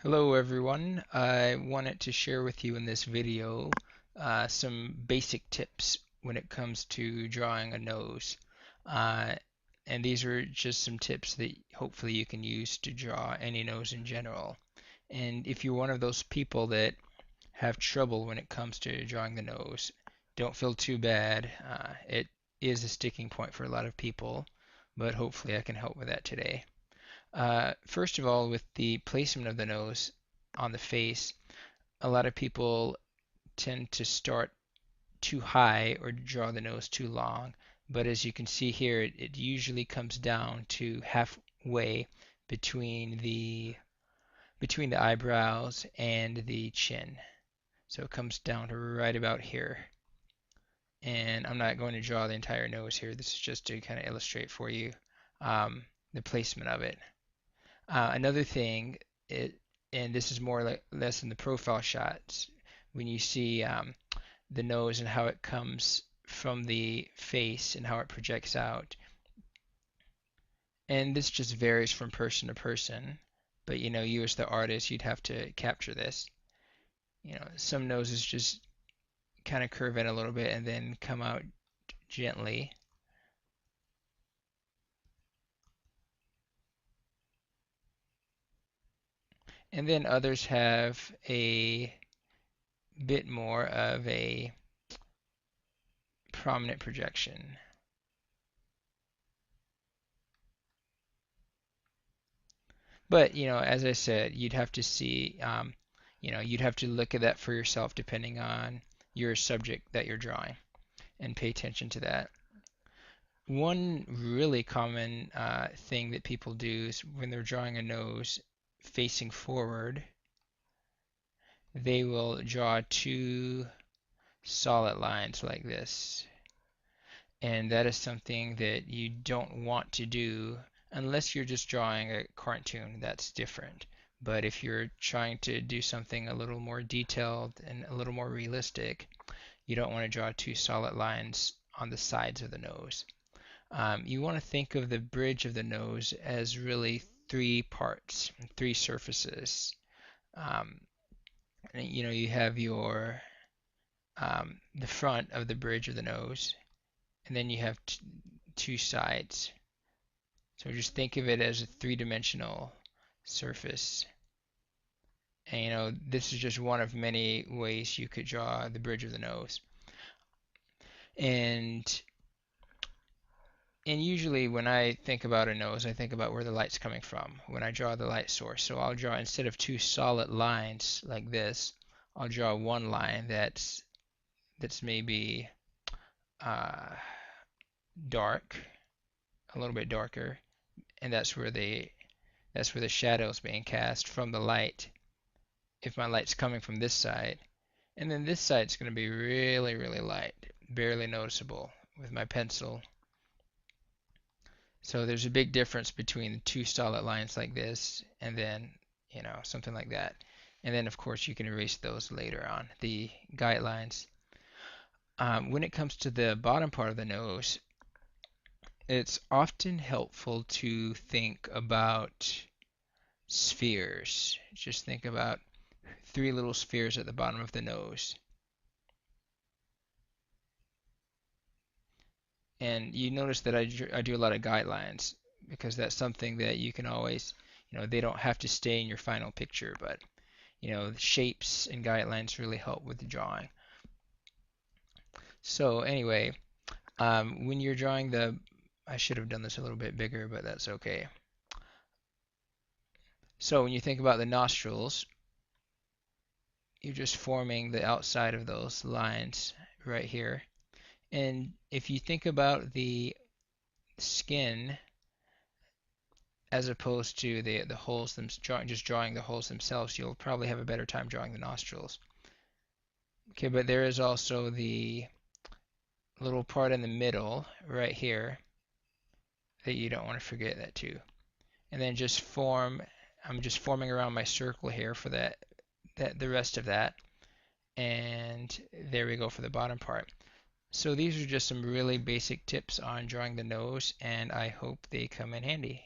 Hello everyone. I wanted to share with you in this video some basic tips when it comes to drawing a nose. Uh, and these are just some tips that hopefully you can use to draw any nose in general. And if you're one of those people that have trouble when it comes to drawing the nose, don't feel too bad. It is a sticking point for a lot of people, but hopefully I can help with that today. First of all, with the placement of the nose on the face, a lot of people tend to start too high or draw the nose too long. But as you can see here, it usually comes down to halfway between the eyebrows and the chin. So it comes down to right about here. And I'm not going to draw the entire nose here. This is just to kind of illustrate for you the placement of it. Another thing, and this is more like less in the profile shots, when you see the nose and how it comes from the face and how it projects out. And this just varies from person to person, but you as the artist, you'd have to capture this. Some noses just kind of curve in a little bit and then come out gently. And then others have a bit more of a prominent projection. But, as I said, you'd have to see, you'd have to look at that for yourself depending on your subject that you're drawing and pay attention to that. One really common thing that people do is when they're drawing a nose facing forward, they will draw two solid lines like this. And that is something that you don't want to do unless you're just drawing a cartoon. That's different. But if you're trying to do something a little more detailed and a little more realistic, you don't want to draw two solid lines on the sides of the nose. You want to think of the bridge of the nose as really three parts, three surfaces. Um, you have the front of the bridge of the nose, and then you have two sides. So just think of it as a three-dimensional surface. And this is just one of many ways you could draw the bridge of the nose. And usually when I think about a nose, I think about where the light's coming from when I draw the light source. So I'll draw, instead of two solid lines like this, I'll draw one line that's maybe uh, dark, a little bit darker, and that's where the shadow is being cast from the light. If my light's coming from this side, and then this side's going to be really, really light, barely noticeable with my pencil. So there's a big difference between two solid lines like this and then, something like that. And then, of course, you can erase those later on, the guidelines. When it comes to the bottom part of the nose, it's often helpful to think about spheres. Just think about three little spheres at the bottom of the nose. And you notice that I do a lot of guidelines because that's something that you can always, they don't have to stay in your final picture, but shapes and guidelines really help with the drawing. So anyway, when you're drawing I should have done this a little bit bigger, but that's okay. So when you think about the nostrils, you're just forming the outside of those lines right here. And if you think about the skin as opposed to the holes just drawing the holes themselves, you'll probably have a better time drawing the nostrils. Okay, but there is also the little part in the middle right here that you don't want to forget that too. And then I'm just forming around my circle here for the rest of that. And there we go for the bottom part. So these are just some really basic tips on drawing the nose, and I hope they come in handy.